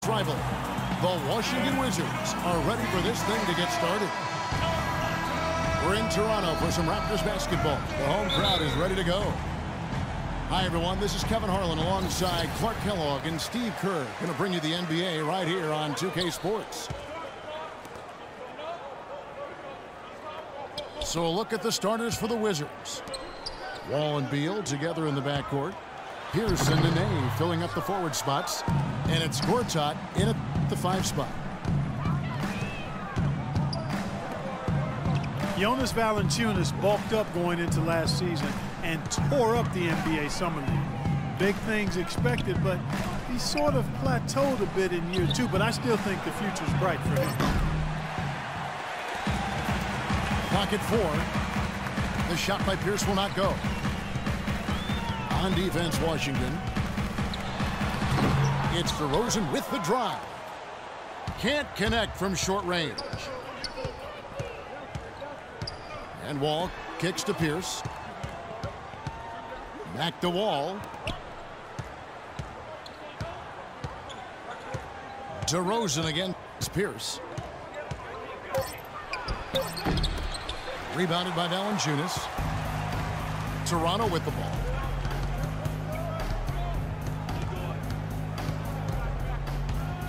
rival. The Washington Wizards are ready for this thing to get started. We're in Toronto for some Raptors basketball. The home crowd is ready to go. Hi, everyone. This is Kevin Harlan alongside Clark Kellogg and Steve Kerr. Going to bring you the NBA right here on 2K Sports. So a look at the starters for the Wizards. Wall and Beal together in the backcourt. Pierce and Nene filling up the forward spots. And it's Gortat in at the 5 spot. Jonas Valanciunas bulked up going into last season and tore up the NBA Summer League. Big things expected, but he sort of plateaued a bit in year 2, but I still think the future's bright for him. Clock at 4. The shot by Pierce will not go. On defense, Washington. It's DeRozan with the drive. Can't connect from short range. And Wall kicks to Pierce. Back to Wall. DeRozan against Pierce. Rebounded by Valanciunas. Toronto with the ball.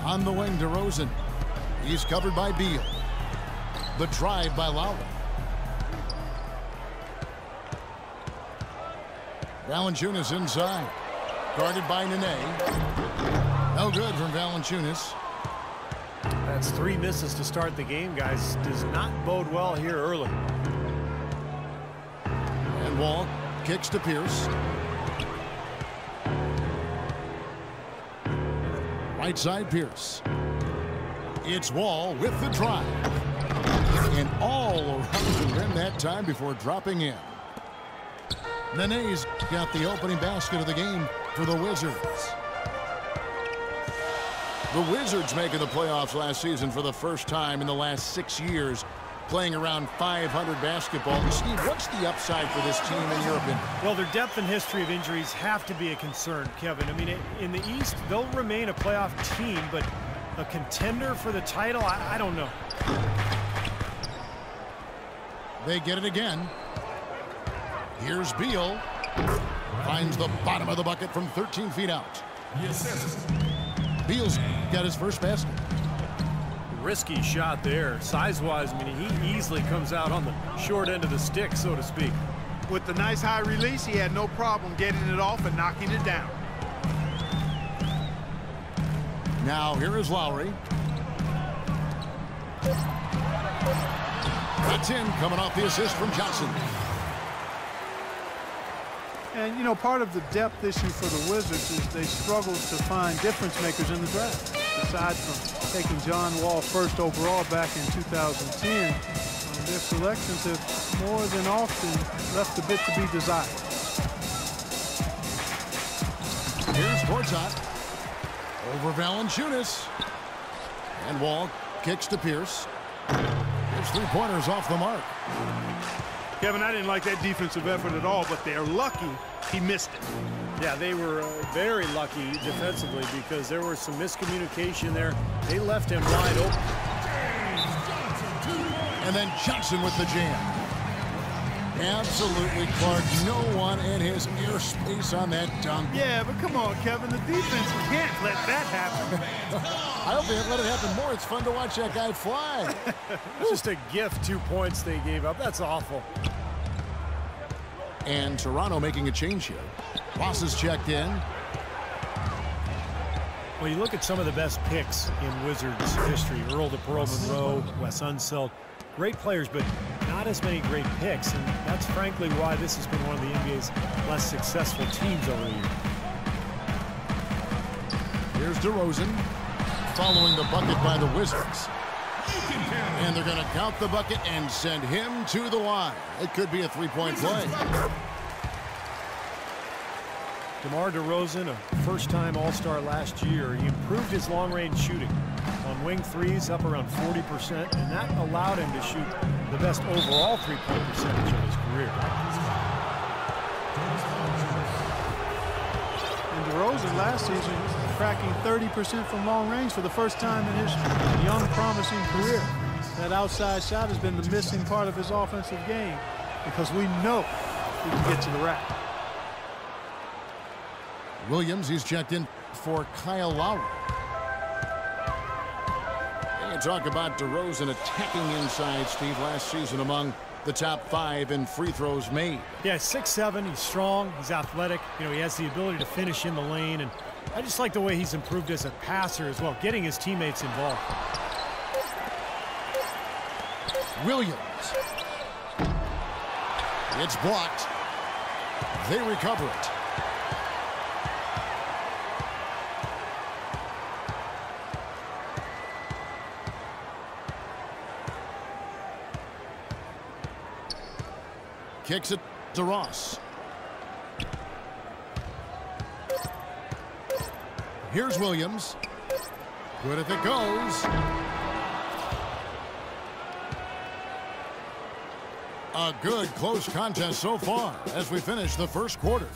On the wing, DeRozan. He's covered by Beal. The drive by Lowry. Valanciunas inside. Guarded by Nene. No good from Valanciunas. That's 3 misses to start the game, guys. Does not bode well here early. And Wall kicks to Pierce. Right side, Pierce. It's Wall with the drive. And all around the rim that time before dropping in. Nene's got the opening basket of the game for the Wizards. The Wizards making the playoffs last season for the first time in the last 6 years, playing around 500 basketball. Steve, what's the upside for this team in your opinion? Well, their depth and history of injuries have to be a concern, Kevin. I mean, in the East, they'll remain a playoff team, but a contender for the title, I don't know. They get it again. Here's Beal. Finds the bottom of the bucket from 13 feet out. Yes. Beal's got his first basket. Risky shot there. Size-wise, I mean, he easily comes out on the short end of the stick, so to speak. With the nice high release, he had no problem getting it off and knocking it down. Now here is Lowry. That's in, coming off the assist from Johnson. And, you know, part of the depth issue for the Wizards is they struggle to find difference makers in the draft. Aside from taking John Wall first overall back in 2010, their selections have more than often left a bit to be desired. Here's Gortat over Valanciunas. And Wall kicks to Pierce. There's 3-pointers off the mark. Kevin, I didn't like that defensive effort at all, but they're lucky he missed it. Yeah, they were very lucky defensively because there was some miscommunication there. They left him wide open. And then Johnson with the jam. Absolutely, Clark. No one in his airspace on that dunk. Yeah, but come on, Kevin. The defense can't let that happen. I hope they let it happen more. It's fun to watch that guy fly. Just a gift, 2 points they gave up. That's awful. And Toronto making a change here. Ross is checked in. Well, you look at some of the best picks in Wizards history. Earl to Pearl Monroe, Wes Unseld. Great players, but not as many great picks. And that's frankly why this has been one of the NBA's less successful teams over the years. Here's DeRozan following the bucket by the Wizards. And they're going to count the bucket and send him to the line. It could be a 3-point play. DeMar DeRozan, a first-time All-Star last year. He improved his long-range shooting. On wing threes, up around 40%, and that allowed him to shoot the best overall three-point percentage of his career. And DeRozan last season cracking 30% from long range for the first time in his young, promising career. That outside shot has been the missing part of his offensive game because we know he can get to the rack. Williams, he's checked in for Kyle Lowry. And you talk about DeRozan attacking inside, Steve, last season among the top 5 in free throws made. Yeah, 6'7", he's strong, he's athletic. You know, he has the ability to finish in the lane, and I just like the way he's improved as a passer as well, getting his teammates involved. Williams. It's blocked. They recover it. Kicks it to Ross. Here's Williams. Good if it goes. A good close contest so far as we finish the first quarter.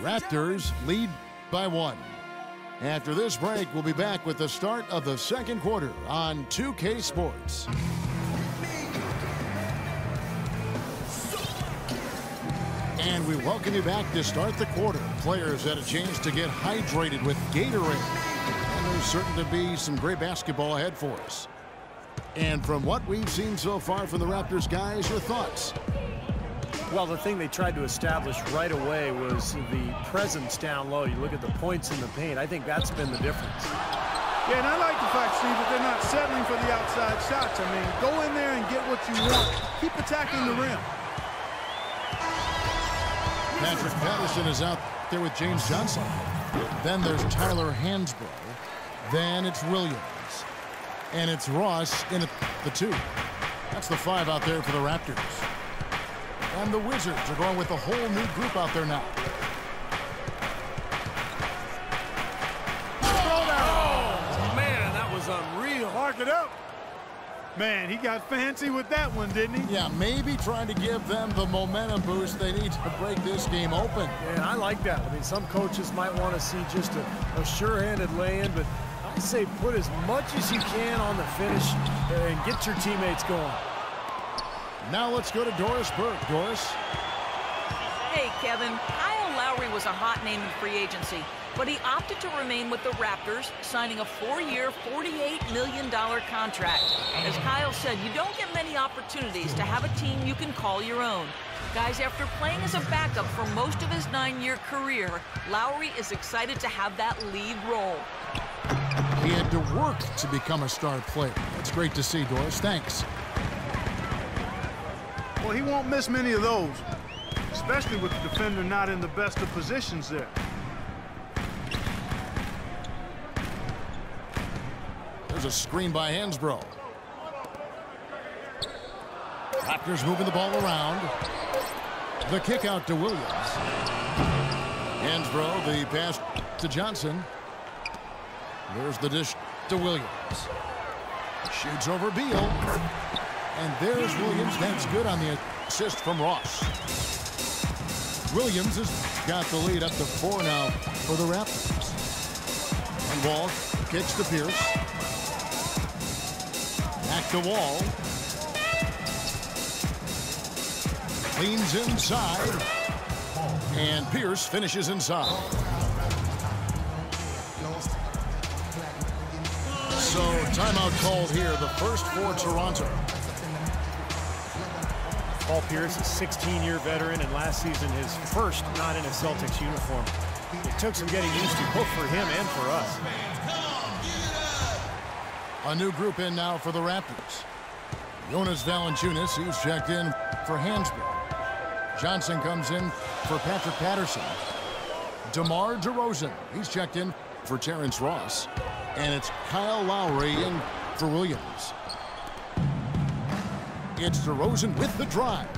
Raptors lead by 1. After this break, we'll be back with the start of the second quarter on 2K Sports. And we welcome you back to start the quarter. Players had a chance to get hydrated with Gatorade. And there's certain to be some great basketball ahead for us. And from what we've seen so far from the Raptors guys, your thoughts? Well, the thing they tried to establish right away was the presence down low. You look at the points in the paint. I think that's been the difference. Yeah, and I like the fact, Steve, that they're not settling for the outside shots. I mean, go in there and get what you want. Keep attacking the rim. Patrick Patterson is out there with James Johnson. Then there's Tyler Hansbrough. Then it's Williams. And it's Ross in at the 2. That's the 5 out there for the Raptors. And the Wizards are going with a whole new group out there now. Oh, man, that was unreal. Mark it up. Man, he got fancy with that one, didn't he? Yeah, maybe trying to give them the momentum boost they need to break this game open. Yeah, I like that. I mean, some coaches might want to see just a sure-handed lay-in, but I say put as much as you can on the finish and get your teammates going. Now let's go to Doris Burke. Doris? Hey, Kevin. Kyle Lowry was a hot name in free agency, but he opted to remain with the Raptors, signing a 4-year, $48 million contract. As Kyle said, you don't get many opportunities to have a team you can call your own. Guys, after playing as a backup for most of his 9-year career, Lowry is excited to have that lead role. He had to work to become a star player. It's great to see, Doris. Thanks. Well, he won't miss many of those, especially with the defender not in the best of positions there. There's a screen by Hansbrough. Raptors moving the ball around. The kick out to Williams. Hansbrough, the pass to Johnson. There's the dish to Williams. Shoots over Beal. And there's Williams. That's good on the assist from Ross. Williams has got the lead up to 4 now for the Raptors. And Wall kicks to Pierce. Back to Wall. Leans inside. And Pierce finishes inside. So timeout called here, the first for Toronto. Paul Pierce, a 16-year veteran, and last season his first not in a Celtics uniform. It took some getting used to, both for him and for us. A new group in now for the Raptors. Jonas Valanciunas, he's checked in for Hansbrough. Johnson comes in for Patrick Patterson. DeMar DeRozan, he's checked in for Terrence Ross. And it's Kyle Lowry in for Williams. It's DeRozan with the drive.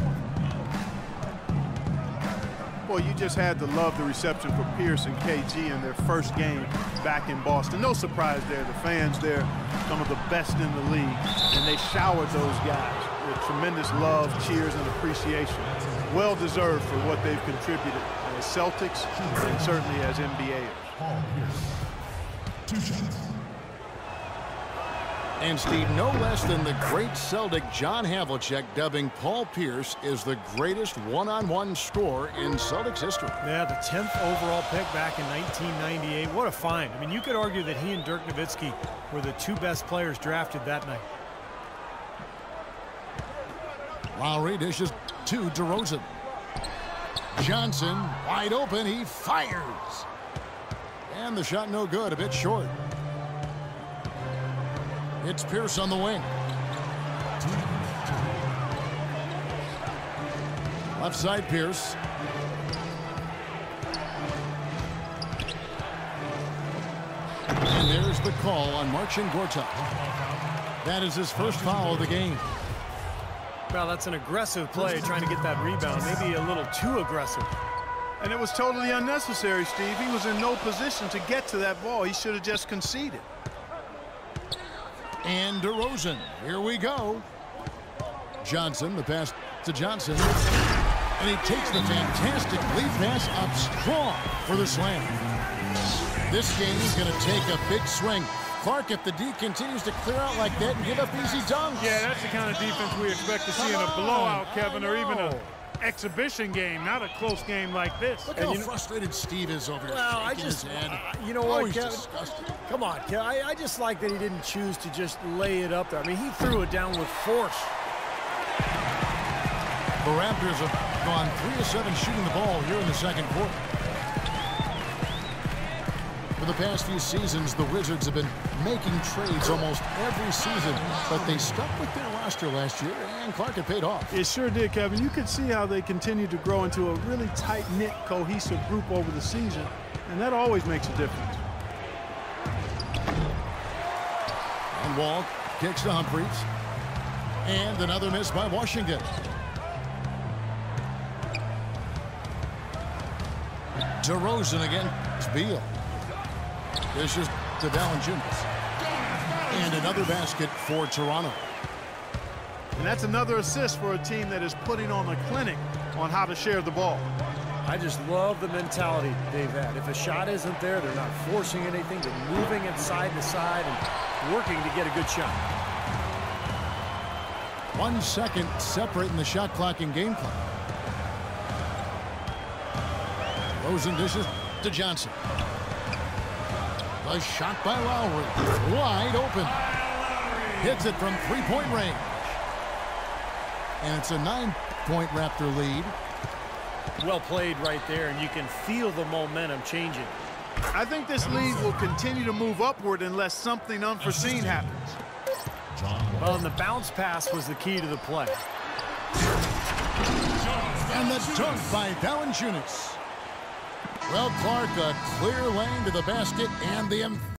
Well, you just had to love the reception for Pierce and KG in their first game back in Boston. No surprise there. The fans there, some of the best in the league, and they showered those guys with tremendous love, cheers, and appreciation. Well deserved for what they've contributed as Celtics and certainly as NBAers. 2 shots. And Steve, no less than the great Celtic John Havlicek dubbing Paul Pierce is the greatest one-on-one scorer in Celtics history. Yeah, the 10th overall pick back in 1998. What a find. I mean, you could argue that he and Dirk Nowitzki were the 2 best players drafted that night. Lowry dishes to DeRozan. Johnson wide open. He fires. And the shot no good, a bit short. It's Pierce on the wing. Left side Pierce. And there's the call on Marcin Gortat. That is his first foul of the game. Well, that's an aggressive play, trying to get that rebound. Maybe a little too aggressive. And it was totally unnecessary, Steve. He was in no position to get to that ball. He should have just conceded. And DeRozan, here we go. Johnson, the pass to Johnson. And he takes the fantastic lead pass up strong for the slam. This game is going to take a big swing. Clark, if the D continues to clear out like that and give up easy dunks. Yeah, that's the kind of defense we expect to see in a blowout, Kevin, or even an exhibition game, not a close game like this. Look how frustrated Steve is over here. Well, shaking his head. You know what, he's Kevin? disgusted. Come on, Kevin. I just like that he didn't choose to just lay it up there. I mean, he threw it down with force. The Raptors have gone 3 of 7 shooting the ball here in the second quarter. For the past few seasons, the Wizards have been making trades almost every season, but they stuck with their roster last year, and Clark, it paid off. It sure did, Kevin. You could see how they continue to grow into a really tight-knit, cohesive group over the season, and that always makes a difference. And Wall kicks to Humphries. And another miss by Washington. DeRozan again. It's Beal. This is to Valanciunas. And another basket for Toronto. And that's another assist for a team that is putting on a clinic on how to share the ball. I just love the mentality they've had. If a shot isn't there, they're not forcing anything. They're moving it side to side and working to get a good shot. 1 second separating the shot clock and game clock. Rosen dishes to Johnson. A shot by Lowry. Wide open. Hits it from 3-point range. And it's a 9-point Raptor lead. Well played right there, and you can feel the momentum changing. I think this lead will continue to move upward unless something unforeseen happens. Well, and the bounce pass was the key to the play. And the dunk by Valanciunas. Well, Clark, a clear lane to the basket and the